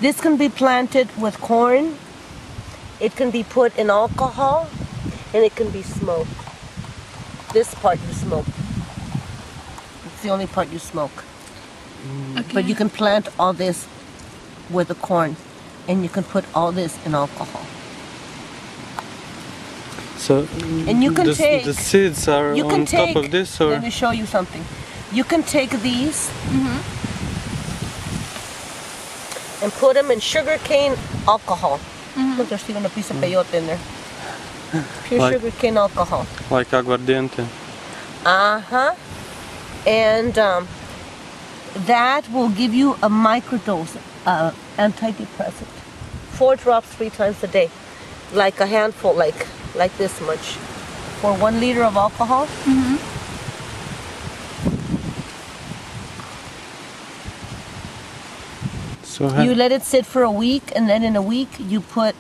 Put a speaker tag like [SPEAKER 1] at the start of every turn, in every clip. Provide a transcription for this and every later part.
[SPEAKER 1] This can be planted with corn. It can be put in alcohol, and it can be smoked. This part you smoke. It's the only part you smoke.
[SPEAKER 2] Okay.
[SPEAKER 1] But you can plant all this with the corn, and you can put all this in alcohol.
[SPEAKER 3] So
[SPEAKER 1] And you can take
[SPEAKER 3] the seeds are on top of this, or
[SPEAKER 1] let me show you something. You can take these and put them in sugarcane alcohol. Look, there's even a piece of peyote in there. Pure
[SPEAKER 3] Like-
[SPEAKER 1] sugarcane alcohol.
[SPEAKER 3] like aguardiente.
[SPEAKER 1] And that will give you a microdose of antidepressant. 4 drops 3 times a day. Like a handful, like this much. For 1 liter of alcohol.
[SPEAKER 3] So
[SPEAKER 1] You let it sit for a week, and then in a week you put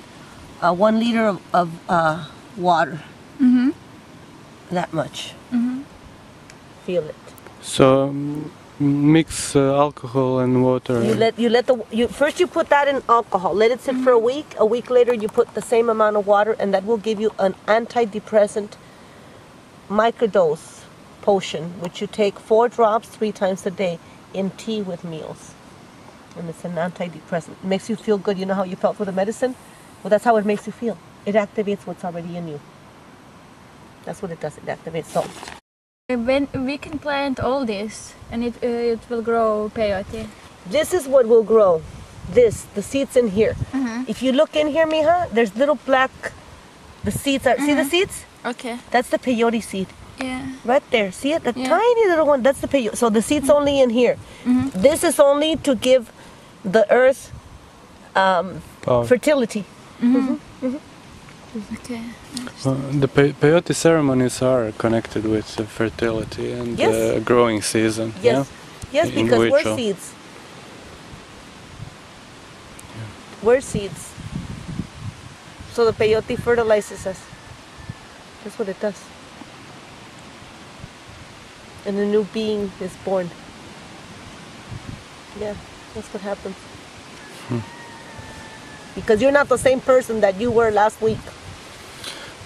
[SPEAKER 1] 1 liter of water. That much. Feel it.
[SPEAKER 3] so mix alcohol and water.
[SPEAKER 1] First you put that in alcohol. Let it sit for a week. A week later you put the same amount of water, and that will give you an antidepressant microdose potion, which you take 4 drops 3 times a day in tea with meals. And it's an antidepressant. It makes you feel good. You know how you felt with the medicine? Well, that's how it makes you feel. It activates what's already in you. That's what it does. It activates. So
[SPEAKER 2] When we can plant all this, and it will grow peyote.
[SPEAKER 1] this is what will grow. The seeds in here. If you look in here, mija, there's little black, the seeds are, see the seeds?
[SPEAKER 2] Okay.
[SPEAKER 1] That's the peyote seed.
[SPEAKER 2] Yeah.
[SPEAKER 1] Right there. See it? The
[SPEAKER 2] Yeah.
[SPEAKER 1] tiny little one. That's the peyote. So the seed's only in here. This is only to give the earth
[SPEAKER 3] Power.
[SPEAKER 1] fertility.
[SPEAKER 2] Okay.
[SPEAKER 3] The peyote ceremonies are connected with fertility and
[SPEAKER 1] Yes.
[SPEAKER 3] growing season.
[SPEAKER 1] Yes. Yes,
[SPEAKER 3] In
[SPEAKER 1] because we're
[SPEAKER 3] ritual.
[SPEAKER 1] seeds. We're seeds. So the peyote fertilizes us. That's what it does. And a new being is born. Yeah, that's what happens. Because you're not the same person that you were last week.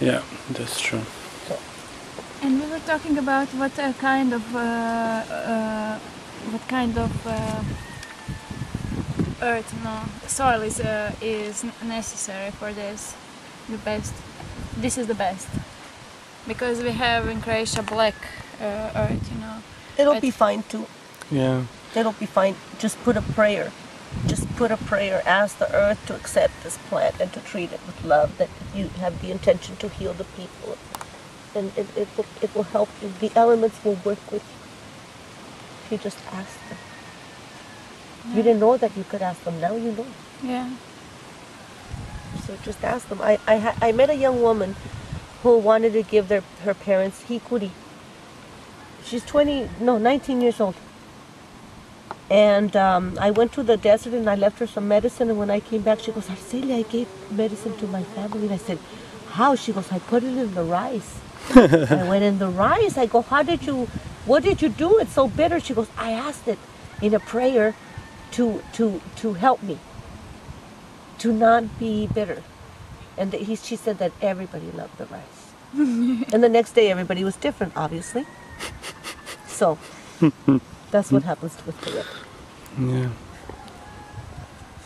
[SPEAKER 3] Yeah, that's true.
[SPEAKER 2] And we were talking about what kind of soil is necessary for this. The best. This is the best because we have in Croatia black earth, you know.
[SPEAKER 1] It'll be fine too.
[SPEAKER 3] Yeah.
[SPEAKER 1] It'll be fine. Just put a prayer. Just put a prayer. Ask the earth to accept this plant and to treat it with love. That you have the intention to heal the people, and it will help you. The elements will work with you. If you just ask them. You didn't know that you could ask them. Now you know.
[SPEAKER 2] Yeah.
[SPEAKER 1] So just ask them. I met a young woman who wanted to give her parents hikuri. She's 19 years old. And I went to the desert and I left her some medicine, and when I came back she goes, Arcelia, I gave medicine to my family. And I said, how? She goes, I put it in the rice. I went, in the rice? I go, what did you do? It's so bitter. She goes, I asked it in a prayer to help me, to not be bitter. And she said that everybody loved the rice. And the next day everybody was different, obviously. So that's what happens with peyote.
[SPEAKER 3] Yeah.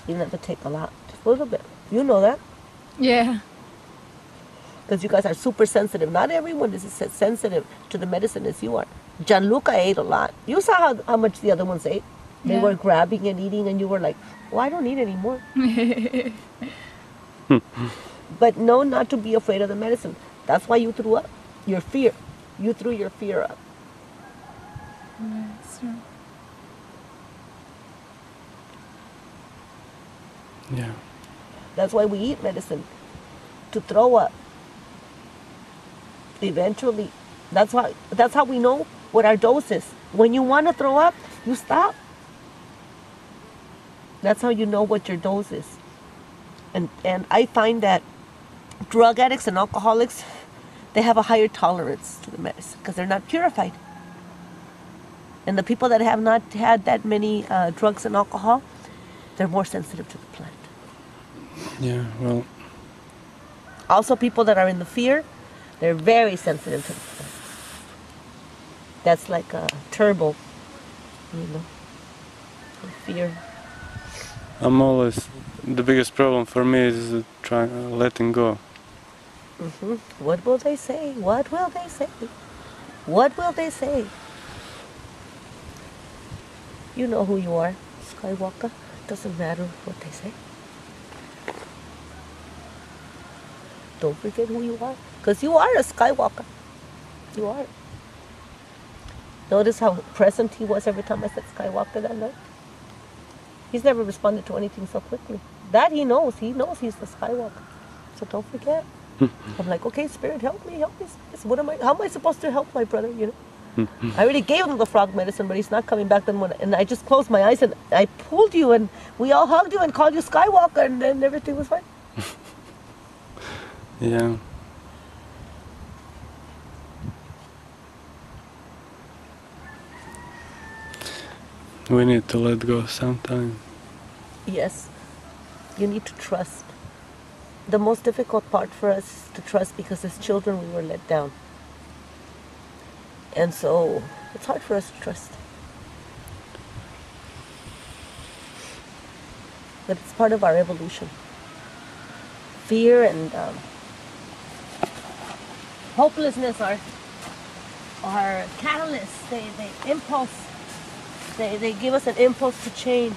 [SPEAKER 1] You don't have to take a lot, just a little bit. You know that.
[SPEAKER 2] Yeah.
[SPEAKER 1] Because you guys are super sensitive. Not everyone is as sensitive to the medicine as you are. Gianluca ate a lot. You saw how much the other ones ate. They
[SPEAKER 2] Yeah.
[SPEAKER 1] were grabbing and eating, and you were like, well, I don't need any more. But no, not to be afraid of the medicine. That's why you threw up. Your fear. You threw your fear up.
[SPEAKER 2] That's true.
[SPEAKER 3] Yeah.
[SPEAKER 1] That's why we eat medicine. To throw up. Eventually. That's how we know what our dose is. When you want to throw up, you stop. That's how you know what your dose is. And I find that drug addicts and alcoholics, they have a higher tolerance to the medicine because they're not purified. And the people that have not had that many drugs and alcohol, They're more sensitive to the plant.
[SPEAKER 3] Yeah, well,
[SPEAKER 1] Also, people that are in the fear, they're very sensitive to the plant. That's like a turbo, you know, the fear.
[SPEAKER 3] I'm always, the biggest problem for me is letting go.
[SPEAKER 1] What will they say? What will they say? What will they say? You know who you are, Skywalker. Doesn't matter what they say. Don't forget who you are, because you are a Skywalker. You are. Notice how present he was every time I said Skywalker that night? He's never responded to anything so quickly. That he knows. He knows he's the Skywalker. So don't forget. I'm like, okay, Spirit, help me, Spirit. How am I supposed to help my brother, you know? I already gave him the frog medicine, but he's not coming back. And I just closed my eyes and I pulled you and we all hugged you and called you Skywalker and then everything was fine.
[SPEAKER 3] Yeah. We need to let go sometime.
[SPEAKER 1] Yes. You need to trust. The most difficult part for us is to trust because as children we were let down. And so it's hard for us to trust. But it's part of our evolution. Fear and hopelessness are catalysts. They impulse. They give us an impulse to change.